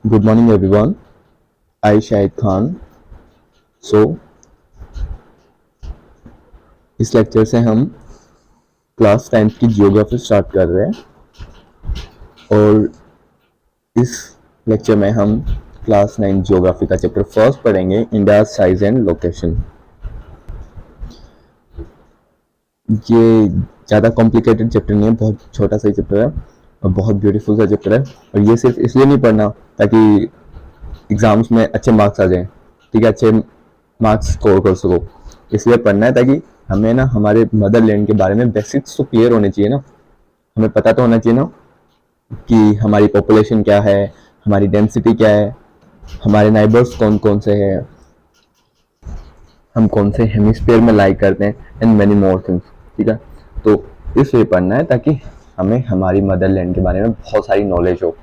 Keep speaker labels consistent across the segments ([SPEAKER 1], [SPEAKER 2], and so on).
[SPEAKER 1] Good morning everyone. I Shahid Khan. So इस lecture से हम क्लास 10th की जियोग्राफी स्टार्ट कर रहे हैं और इस लेक्चर में हम क्लास 9 जियोग्राफी का चैप्टर फर्स्ट पढ़ेंगे, इंडिया साइज एंड लोकेशन। ये ज़्यादा कॉम्प्लिकेटेड चैप्टर नहीं है, बहुत छोटा सा चैप्टर है और बहुत ब्यूटीफुल सा चैप्टर है। और ये सिर्फ इसलिए नहीं पढ़ना ताकि एग्जाम्स में अच्छे मार्क्स आ जाएं, ठीक है, अच्छे मार्क्स स्कोर कर सको, इसलिए पढ़ना है ताकि हमें ना हमारे मदरलैंड के बारे में बेसिक्स तो क्लियर होने चाहिए ना, हमें पता तो होना चाहिए ना कि हमारी पॉपुलेशन क्या है, हमारी डेंसिटी क्या है, हमारे नाइबर्स कौन कौन से हैं, हम कौन से हेमिस्फीयर में लाई करते हैं एंड मैनी मोर थिंग्स, ठीक है। तो इसलिए पढ़ना है ताकि हमें हमारी मदरलैंड के बारे में बहुत सारी नॉलेज हो।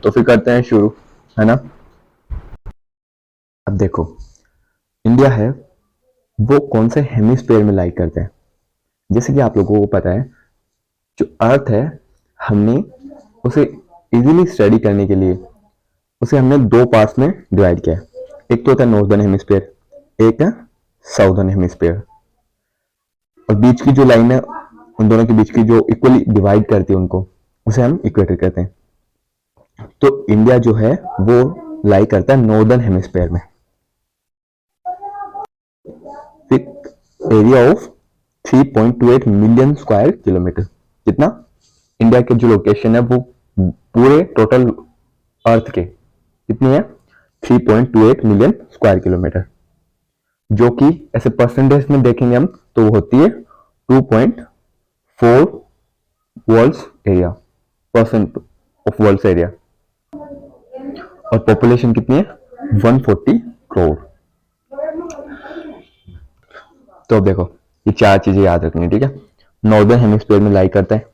[SPEAKER 1] तो फिर करते हैं शुरू, है ना। अब देखो, इंडिया है वो कौन से हेमिस्फीयर में लाई करते हैं। जैसे कि आप लोगों को पता है, जो अर्थ है हमने उसे इजीली स्टडी करने के लिए उसे हमने दो पार्ट्स में डिवाइड किया है। एक तो होता है नॉर्दर्न हेमिस्फीयर, एक है साउदर्न हेमिस्फीयर। और बीच की जो लाइन है, उन दोनों के बीच की जो इक्वली डिवाइड करती है उनको, उसे हम इक्वेटर कहते हैं। तो इंडिया जो है वो लाई करता है नॉर्दर्न हेमिस्फीयर में, with area of 3.28 million square kilometre. कितना? इंडिया के जो लोकेशन है वो पूरे टोटल अर्थ के कितनी है? 3.28 मिलियन स्क्वायर किलोमीटर, जो कि ऐसे परसेंटेज में देखेंगे हम तो वो होती है 2.4 world's area, percent of world's area. और पॉपुलेशन कितनी है? 140 करोड़। तो अब देखो, ये चार चीजें याद रखनी है, ठीक है। नॉर्दर्न हेमिस्फीयर में लाई करता है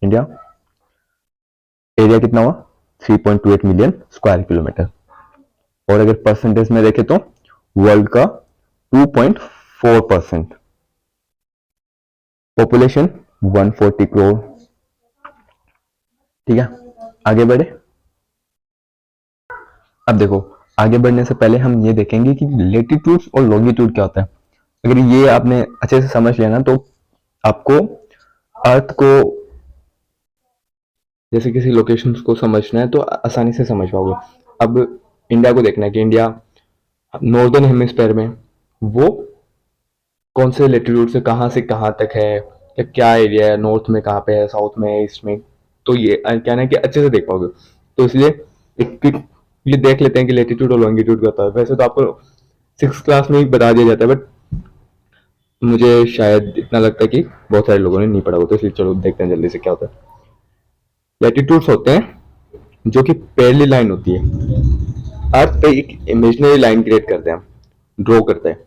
[SPEAKER 1] इंडिया, एरिया कितना हुआ? 3.28 मिलियन स्क्वायर किलोमीटर। और अगर परसेंटेज में देखें तो वर्ल्ड का 2.4%, पॉपुलेशन 140 करोड़, ठीक है। आगे बढ़े। अब देखो, आगे बढ़ने से पहले हम ये देखेंगे कि लेटीट्यूड और लॉन्गिट्यूड क्या होता है। अगर ये आपने अच्छे से समझ लिया ना तो आपको अर्थ को, जैसे किसी लोकेशन को समझना है तो आसानी से समझ पाओगे। अब इंडिया को देखना है कि इंडिया नॉर्दर्न हेमिस्फीयर में वो कौन से लेटीट्यूड से कहाँ तक है, या क्या एरिया है, नॉर्थ में कहाँ पे है, साउथ में है, ईस्ट में। तो ये क्या है कि अच्छे से देख पाओगे। तो इसलिए एक ये देख लेते हैं कि लेटीट्यूड और लॉन्गिट्यूड क्या होता है। वैसे तो आपको 6th क्लास में ही बता दिया जाता है, बट मुझे शायद इतना लगता है कि बहुत सारे लोगों ने नहीं पढ़ा होता, तो इसलिए चलो देखते हैं जल्दी से क्या होता है। लैटिट्यूड्स होते हैं जो कि पैरेलल लाइन होती है, अर्थ पे एक इमेजिनरी लाइन क्रिएट करते हैं, ड्रॉ करते हैं।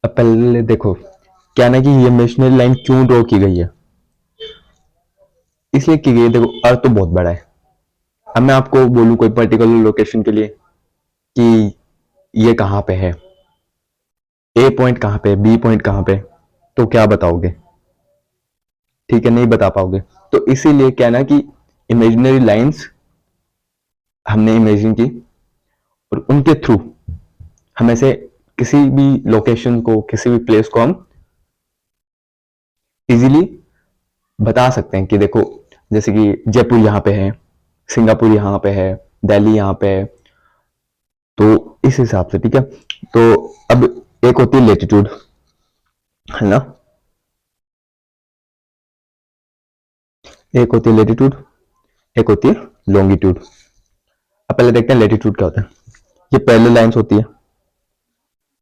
[SPEAKER 1] अब पहले देखो क्या ना कि ये इमेजिनरी लाइन क्यों ड्रॉ की गई है। इसलिए की गई है, देखो अर्थ तो बहुत बड़ा है। अब मैं आपको बोलूं कोई पर्टिकुलर लोकेशन के लिए कि ये कहां पे है, ए पॉइंट कहां पे, बी पॉइंट कहां पे, तो क्या बताओगे? ठीक है, नहीं बता पाओगे। तो इसीलिए क्या ना कि इमेजिनरी लाइंस हमने इमेजिन की और उनके थ्रू हम ऐसे किसी भी लोकेशन को, किसी भी प्लेस को हम इजीली बता सकते हैं कि देखो, जैसे कि जयपुर यहाँ पे है, सिंगापुर यहाँ पे है, दिल्ली यहाँ पे है। तो इस हिसाब से, ठीक है। तो अब एक होती है लेटीट्यूड, है ना, एक होती है लेटीट्यूड, एक होती है लॉन्गिट्यूड। अब पहले देखते हैं लेटीट्यूड क्या होता है। ये पैरेलल लाइंस होती है,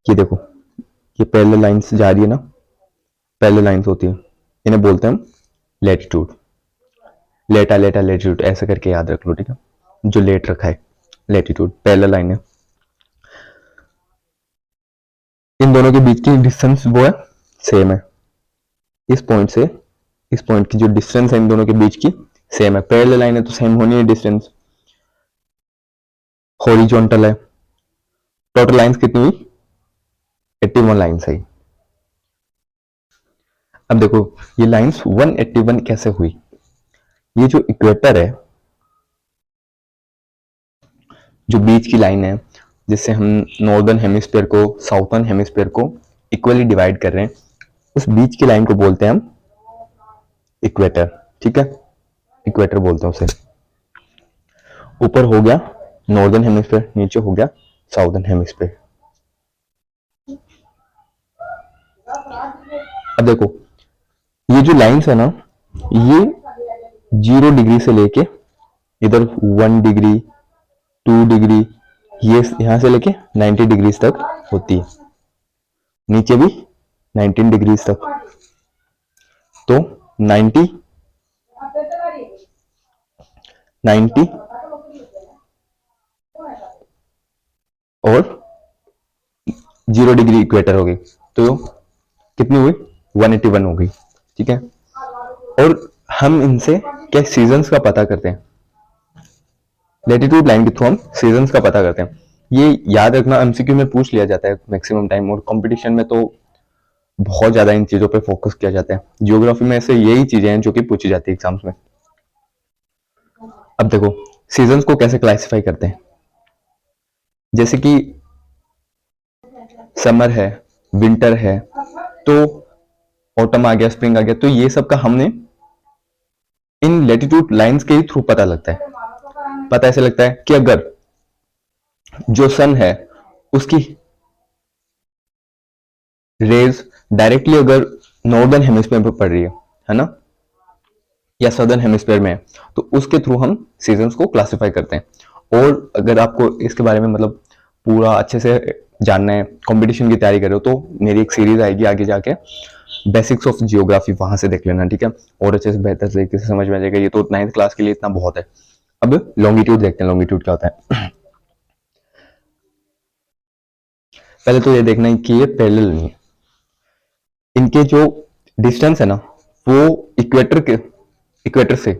[SPEAKER 1] ये देखो, ये पैरेलल लाइंस जा रही है ना, पैरेलल लाइंस होती है, इन्हें बोलते हैं हम लेटीट्यूड। लेटा लेटा लेटीट्यूड ऐसे करके याद रख लो, ठीक है। जो लेट रखा है लेटीट्यूड, पैरेलल लाइन है। इन दोनों के बीच की डिस्टेंस वो है सेम है, इस पॉइंट से इस पॉइंट की जो डिस्टेंस है इन दोनों के बीच की सेम है। पैरेलल लाइन है तो सेम होनी है डिस्टेंस। हॉरिजॉन्टल है। टोटल लाइंस कितनी हुई? 81 लाइंस है। अब देखो ये लाइंस 181 कैसे हुई। ये जो इक्वेटर है, जो बीच की लाइन है, जिससे हम नॉर्दर्न हेमिस्फीयर को साउथर्न हेमिस्फीयर को इक्वली डिवाइड कर रहे हैं, उस बीच की लाइन को बोलते हैं हम इक्वेटर। ठीक है, इक्वेटर बोलते हैं उसे। ऊपर हो गया नॉर्दर्न हेमिस्फीयर, नीचे हो गया साउदर्न हेमिस्फीयर। अब देखो ये जो लाइंस है ना, ये 0 डिग्री से लेके इधर 1 डिग्री 2 डिग्री, ये यहां से लेके 90 डिग्री तक होती है, नीचे भी 19 डिग्री तक। तो 90 और 0 डिग्री इक्वेटर हो गई, तो कितनी हुई 181 हो गई। ठीक है, और हम इनसे क्या सीजन्स का पता करते हैं, लेटिट्यूड लाइन के थ्रू हम सीजन्स का पता करते हैं। ये याद रखना, एमसीक्यू में पूछ लिया जाता है मैक्सिमम टाइम, और कंपटीशन में तो बहुत ज्यादा इन चीजों पे फोकस किया जाता है। जियोग्राफी में से यही चीजें हैं जो कि पूछी जाती है एग्जाम्स में। अब देखो सीजन्स को कैसे क्लासिफाई करते हैं, जैसे कि समर है, विंटर है, तो ऑटम आ गया, स्प्रिंग आ गया, तो ये सब का हमने इन लेटिट्यूड लाइंस के थ्रू पता लगता है। पता ऐसे लगता है कि अगर जो सन है उसकी रेज डायरेक्टली अगर नॉर्दर्न हेमिस्फीयर पर पड़ रही है ना, या सदर्न हेमिस्फीयर में है, तो उसके थ्रू हम सीजन्स को क्लासिफाई करते हैं। और अगर आपको इसके बारे में मतलब पूरा अच्छे से जानना है, कंपटीशन की तैयारी कर रहे हो, तो मेरी एक सीरीज आएगी आगे जाके, बेसिक्स ऑफ जियोग्राफी, वहां से देख लेना। ठीक है, और अच्छे से बेहतर तरीके से समझ में आ जाएगा। ये तो 9th क्लास के लिए इतना बहुत है। अब लॉन्गिट्यूड देखते हैं, लॉन्गिट्यूड क्या होता है। पहले तो ये देखना है कि ये पैरेलल नहीं है, इनके जो डिस्टेंस है ना वो इक्वेटर से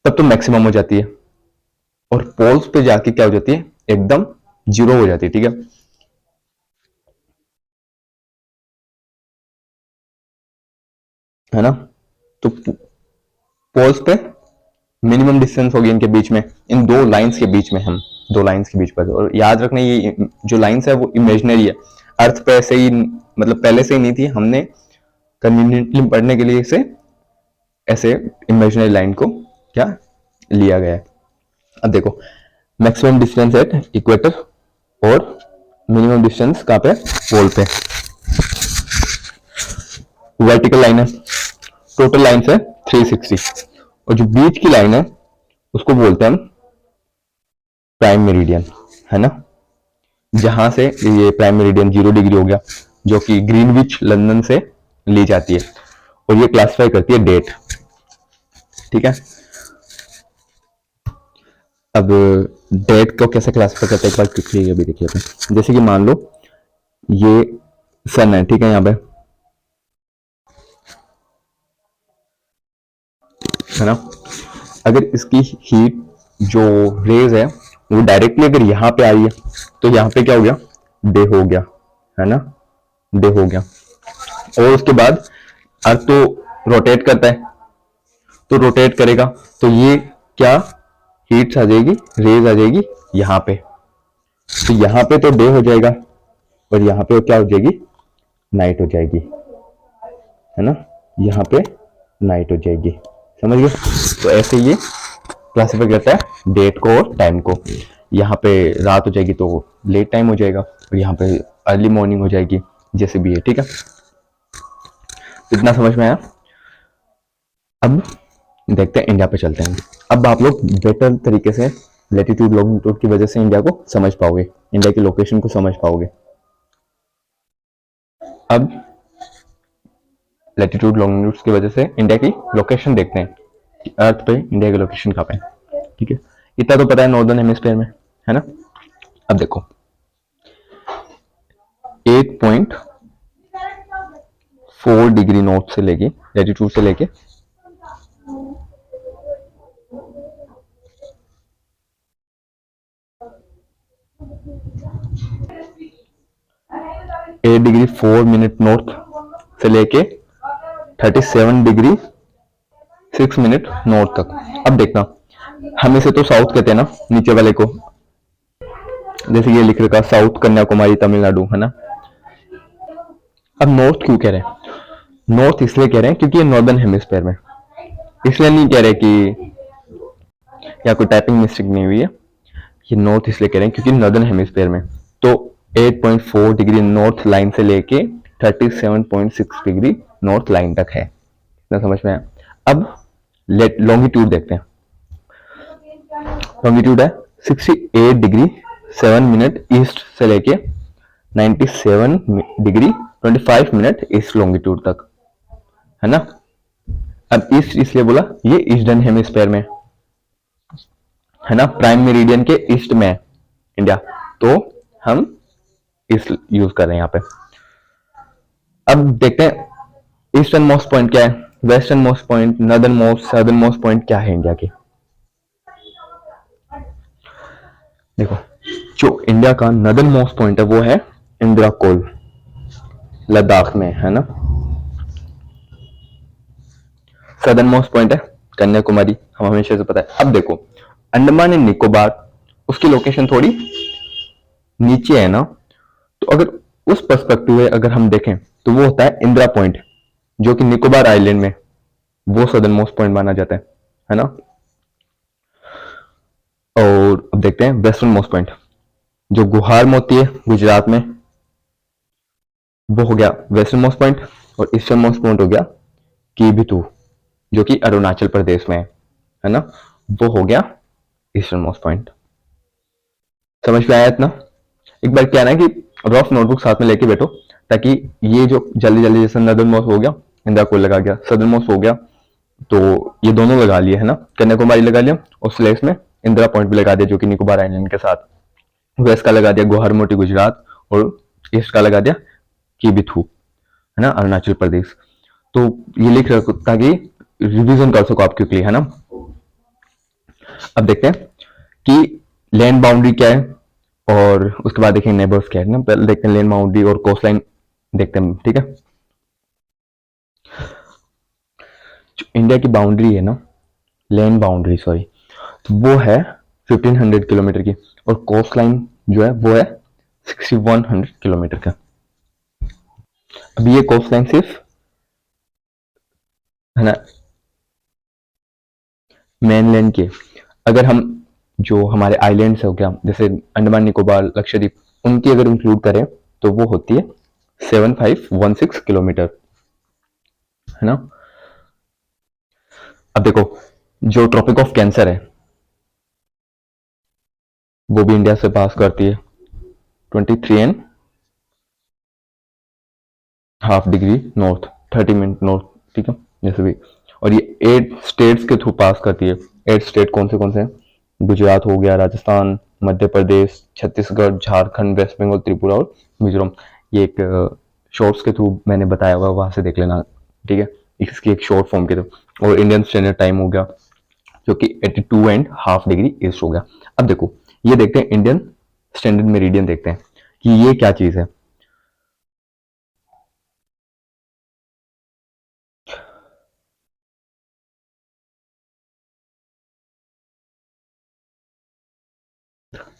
[SPEAKER 1] तब तो मैक्सिमम हो जाती है, और पोल्स पे जाके क्या हो जाती है, एकदम 0 हो जाती है। ठीक है ना, तो पोल्स पे मिनिमम डिस्टेंस होगी इनके बीच में, इन दो लाइंस के बीच में, हम दो लाइंस के बीच पर। और याद रखना ये जो लाइंस है वो इमेजिनरी है, अर्थ पे ऐसे ही मतलब पहले से ही नहीं थी, हमने कन्वीनियंटली पढ़ने के लिए इसे ऐसे इमेजिनरी लाइन को क्या लिया गया है। अब देखो मैक्सिमम डिस्टेंस एट इक्वेटर और मिनिमम डिस्टेंस कहां पे, पोल पे। वर्टिकल लाइन है, टोटल लाइन है 360, और जो बीच की लाइन है उसको बोलते हैं हम प्राइम मेरिडियन, है ना, जहां से ये प्राइम मेरिडियन 0 डिग्री हो गया, जो कि ग्रीनविच लंदन से ली जाती है, और ये क्लासिफाई करती है डेट। ठीक है, अब डेट को कैसे क्लासिफाई करते हैं एक बार क्विकली अभी देखिए। जैसे कि मान लो ये सन है, ठीक है, यहाँ पे है ना, अगर इसकी हीट जो रेज है वो डायरेक्टली अगर यहाँ पे आई है, तो यहाँ पे क्या हो गया, डे हो गया, है ना, डे हो गया। और उसके बाद अर्थ तो रोटेट करता है, तो रोटेट करेगा, तो ये क्या हीट्स आ जाएगी, रेज आ जाएगी यहाँ पे, तो यहाँ पे तो डे हो जाएगा, और यहाँ पे क्या हो जाएगी, नाइट हो जाएगी, है ना, यहाँ पे नाइट हो जाएगी। समझ गए, तो ऐसे ये क्लासिफाई करता है डेट को और टाइम को। यहाँ पे रात हो जाएगी तो लेट टाइम हो जाएगा, और यहाँ पे अर्ली मॉर्निंग हो जाएगी, जैसे भी है। ठीक है, इतना समझ में आया। अब देखते हैं इंडिया पे चलते हैं। अब आप लोग बेटर तरीके से लेटीट्यूड लॉन्गिट्यूड की वजह से इंडिया को समझ पाओगे, इंडिया की लोकेशन को समझ पाओगे। अब लेटीट्यूड लॉन्गिट्यूड की वजह से इंडिया की लोकेशन देखते हैं कि अर्थ पे इंडिया की लोकेशन कहाँ पे है। ठीक है, इतना तो पता है नॉर्दर्न हेमिस्फीयर में, है ना। अब देखो 8.4 डिग्री नॉर्थ से लेके, लेटीट्यूड से लेके 8 डिग्री 4 मिनट नॉर्थ से लेके 37 डिग्री 6 मिनट नॉर्थ तक। अब देखना हम इसे तो साउथ कहते हैं ना, नीचे वाले को, जैसे ये लिख रखा साउथ कन्याकुमारी तमिलनाडु, है ना। अब नॉर्थ क्यों कह रहे हैं? नॉर्थ इसलिए कह रहे हैं क्योंकि ये नॉर्दर्न हेमिस्फेयर में, इसलिए नहीं कह रहे कि या कोई टाइपिंग मिस्टेक नहीं हुई है। ये नॉर्थ इसलिए कह रहे हैं क्योंकि नॉर्दर्न हेमिस्फेयर में तो 8.4 डिग्री नॉर्थ लाइन से लेके 37.6 डिग्री नॉर्थ लाइन तक है। इतना समझ में आया। अब लॉन्गिट्यूड देखते हैं। लॉन्गिट्यूड है 68 डिग्री 7 मिनट ईस्ट से लेके 97 डिग्री 25 मिनट ईस्ट लॉन्गिट्यूड तक, है ना। अब ईस्ट इसलिए बोला, ये ईस्टर्न हेमिस्फेयर में, है ना, प्राइम मेरिडियन के ईस्ट में इंडिया, तो हम ईस्ट यूज कर रहे हैं यहाँ पे। अब देखते हैं ईस्टर्न मोस्ट पॉइंट क्या है, western most point, northern most, southern most point क्या है इंडिया के। देखो, जो इंडिया का नॉर्दर्न मोस्ट पॉइंट है वो है इंदिरा कोल, लद्दाख में, है ना। सदर्न मोस्ट पॉइंट है कन्याकुमारी, हम हमेशा से पता है। अब देखो अंडमान एंड निकोबार, उसकी लोकेशन थोड़ी नीचे है ना, तो अगर उस पर्सपेक्टिव में अगर हम देखें तो वो होता है इंदिरा पॉइंट, जो कि निकोबार आइलैंड में, वो सदर्न मोस्ट पॉइंट माना जाता है ना। और अब देखते हैं वेस्टर्न मोस्ट पॉइंट, जो गुहार में होती है गुजरात में, वो हो गया वेस्टर्न मोस्ट पॉइंट। और ईस्टर्न मोस्ट पॉइंट हो गया कीबिथु, जो कि अरुणाचल प्रदेश में है ना, वो हो गया ईस्टर्न मोस्ट पॉइंट। समझ में आया इतना? एक बार क्या है ना कि रफ नोटबुक साथ में लेके बैठो, ताकि ये जो जल्दी जल्दी, जैसे नदर्न मोस्ट हो गया, इंदिरा कोल लगा गया, सदर्न मोस्ट हो गया, तो ये दोनों लगा लिए, है ना, कन्याकुमारी लगा लिया, और स्लेस में इंदिरा पॉइंट भी लगा दिया, जो कि निकोबार आइलैंड के साथ। वेस्ट का लगा दिया गुहार मोटी गुजरात, और ईस्ट का लगा दिया कीबिथु, है ना, अरुणाचल प्रदेश। तो ये लिख रखो ताकि रिवीजन कर सको आप क्विकली, है ना। अब देखते हैं कि लैंड बाउंड्री क्या है, और उसके बाद देखेंगे नेबर्स क्या है ना। पहले देखते हैं लैंड बाउंड्री और कोस्ट लाइन देखते हैं, ठीक है। जो इंडिया की बाउंड्री है ना, लैंड बाउंड्री सॉरी, तो वो है 1500 किलोमीटर की, और कोस्ट लाइन जो है वो है 6100 किलोमीटर का। अब ये कोस्ट लाइन सिर्फ, है ना, मेनलैंड के, अगर हम जो हमारे आइलैंड्स हो गया, जैसे अंडमान निकोबार लक्षद्वीप, उनकी अगर इंक्लूड करें तो वो होती है 7516 किलोमीटर, है ना। अब देखो जो ट्रॉपिक ऑफ कैंसर है वो भी इंडिया से पास करती है 23.5 डिग्री नॉर्थ, 30 मिनट नॉर्थ, ठीक है, जैसे भी। और ये 8 स्टेट्स के थ्रू पास करती है। 8 स्टेट कौन से हैं? गुजरात हो गया, राजस्थान, मध्य प्रदेश, छत्तीसगढ़, झारखंड, वेस्ट बंगाल, त्रिपुरा और मिजोरम। ये एक शॉर्ट्स के थ्रू मैंने बताया हुआ, वहां से देख लेना, ठीक है, इसकी एक शॉर्ट फॉर्म के थ्रू। और इंडियन स्टैंडर्ड टाइम हो गया जो कि 82.5 डिग्री ईस्ट हो गया। अब देखो ये देखते हैं इंडियन स्टैंडर्ड मेरिडियन, देखते हैं कि ये क्या चीज है।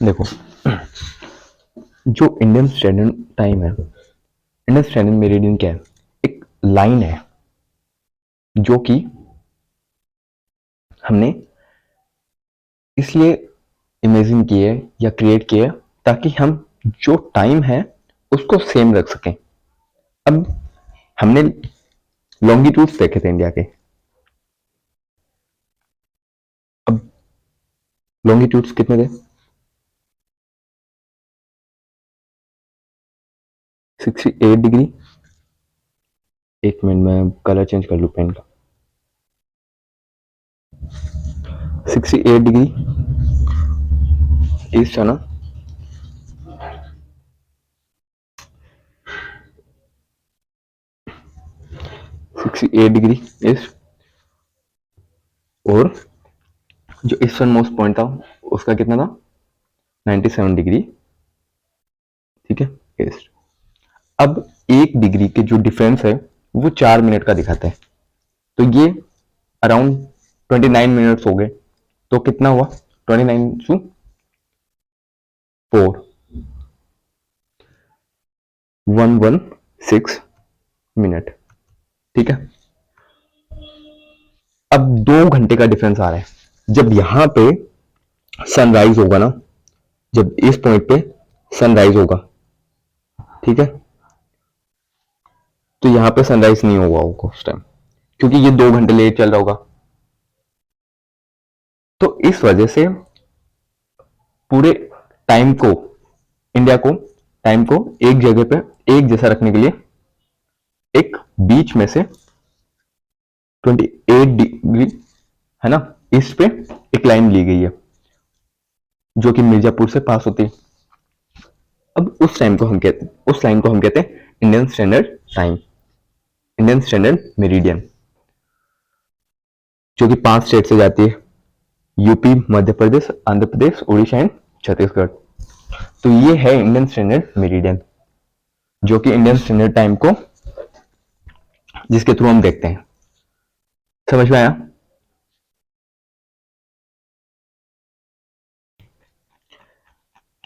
[SPEAKER 1] देखो जो इंडियन स्टैंडर्ड टाइम है, इंडियन स्टैंडर्ड मेरिडियन क्या है? एक लाइन है जो कि हमने इसलिए इमेजिन की है या क्रिएट की है ताकि हम जो टाइम है उसको सेम रख सकें। अब हमने लॉन्गिट्यूड्स देखे थे इंडिया के, अब लॉन्गिट्यूड्स कितने थे? 68 डिग्री, एक मिनट में कलर चेंज कर लूं पेन का। 68 डिग्री ईस्ट है ना, 68 डिग्री ईस्ट, और जो ईस्टर्न मोस्ट पॉइंट था उसका कितना था? 97 डिग्री, ठीक है, ईस्ट। अब 1 डिग्री के जो डिफरेंस है वो 4 मिनट का दिखाता है, तो ये अराउंड 29 मिनट्स हो गए, तो कितना हुआ 29/4 116 मिनट। ठीक है, अब 2 घंटे का डिफरेंस आ रहा है। जब यहां पे सनराइज होगा ना, जब इस पॉइंट पे सनराइज होगा, ठीक है, तो यहां पे सनराइज नहीं होगा उस टाइम, क्योंकि ये 2 घंटे लेट चल रहा होगा। तो इस वजह से पूरे टाइम को, इंडिया को टाइम को एक जगह पे एक जैसा रखने के लिए एक बीच में से 28 डिग्री है ना, इस पे एक लाइन ली गई है जो कि मिर्जापुर से पास होती है। अब उस लाइन को हम कहते हैं Indian standard time, Indian standard meridian, जो कि 5 स्टेट से जाती है, यूपी, मध्य प्रदेश, आंध्र प्रदेश, उड़ीसा एंड छत्तीसगढ़। तो ये है इंडियन स्टैंडर्ड मेरिडियन, जो कि इंडियन स्टैंडर्ड टाइम को, जिसके थ्रू हम देखते हैं। समझ में आया?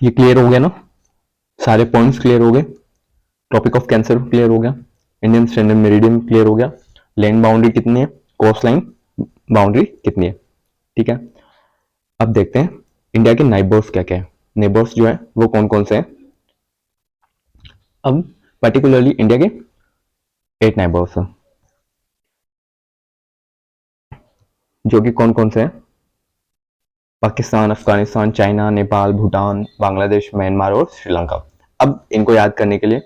[SPEAKER 1] ये क्लियर हो गया ना, सारे पॉइंट्स क्लियर हो गए, टॉपिक ऑफ कैंसर क्लियर हो गया, इंडियन स्टैंडर्ड मेरिडियन क्लियर हो गया, लैंड बाउंड्री कितनी है, कोस्ट लाइन बाउंड्री कितनी है। ठीक है, अब देखते हैं इंडिया के नाइबर्स क्या क्या है। नेबर्स जो है वो कौन कौन से हैं। अब पर्टिकुलरली इंडिया के 8 नाइबर्स हैं, जो कि कौन कौन से हैं, पाकिस्तान, अफगानिस्तान, चाइना, नेपाल, भूटान, बांग्लादेश, म्यांमार और श्रीलंका। अब इनको याद करने के लिए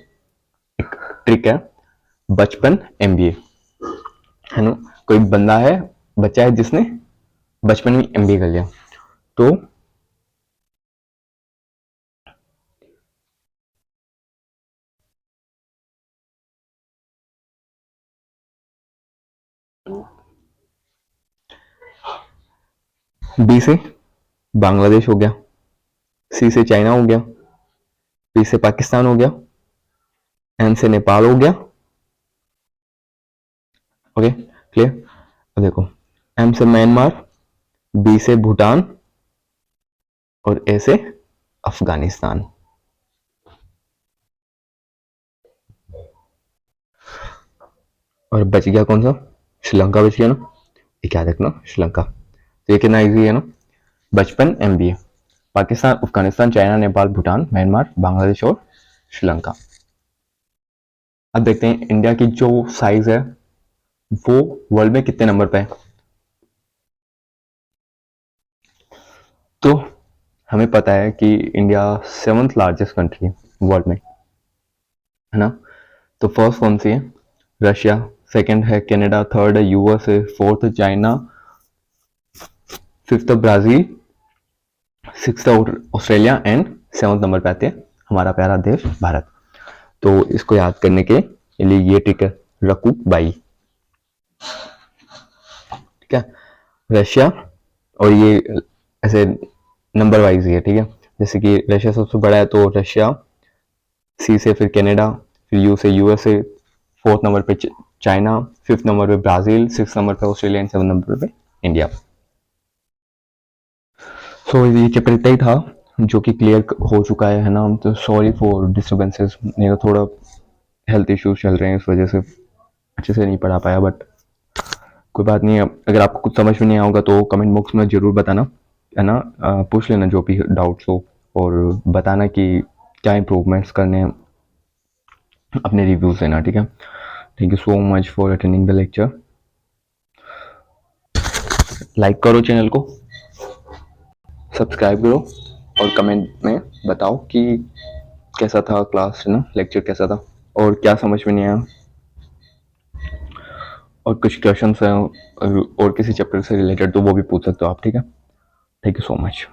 [SPEAKER 1] एक ट्रिक है, बचपन एमबीए है ना। कोई बंदा है, बच्चा है जिसने बचपन में एमबीए कर लिया, तो बी से बांग्लादेश हो गया, सी से चाइना हो गया, पी से पाकिस्तान हो गया, एन से नेपाल हो गया। Okay clear. अब देखो, एम से म्यांमार, बी से भूटान और ए से अफगानिस्तान। और बच गया कौन सा, श्रीलंका बच गया ना, ये क्या रखना श्रीलंका। तो ये कितना इजी है ना, बचपन MBA, Pakistan, Afghanistan, China, Nepal, Bhutan, Myanmar, Bangladesh और श्रीलंका। अब देखते हैं इंडिया की जो साइज है वो वर्ल्ड में कितने नंबर पे है। तो हमें पता है कि इंडिया 7th लार्जेस्ट कंट्री है वर्ल्ड में, है ना। तो फर्स्ट कौन सी है, रशिया, सेकंड है कनाडा, थर्ड है USA, fourth China, fifth Brazil, sixth Australia and 7th number पे आते हैं हमारा प्यारा देश भारत। तो इसको याद करने के लिए ये ट्रिक है, रकू बाई। ठीक है, रशिया, और ये ऐसे नंबर वाइज ही है, ठीक है। जैसे कि रशिया सबसे बड़ा है तो रशिया, सी से फिर कनाडा, फिर यू से यूएसए, 4th नंबर पे चाइना, 5th नंबर पे ब्राजील, 6th नंबर पे ऑस्ट्रेलिया एंड 7th नंबर पे इंडिया। सो ये चैप्टर इतना ही था जो कि क्लियर हो चुका है ना। तो सॉरी फॉर डिस्टर्बेंसेस, मेरा थोड़ा हेल्थ इश्यूज चल रहे हैं, इस वजह से अच्छे से नहीं पढ़ा पाया, बट कोई बात नहीं है। अगर आपको कुछ समझ में नहीं आएगा तो कमेंट बॉक्स में ज़रूर बताना, है ना। पूछ लेना जो भी डाउट्स हो, और बताना कि क्या इम्प्रूवमेंट्स करने हैं, अपने रिव्यूज़ देना, ठीक है। Thank you so much for attending the lecture. Like करो चैनल को, सब्सक्राइब करो, और कमेंट में बताओ कि कैसा था क्लास, है ना, लेक्चर कैसा था और क्या समझ में नहीं आया, और कुछ क्वेश्चन हैं और किसी चैप्टर से रिलेटेड तो वो भी पूछ सकते हो आप, ठीक है। Thank you so much.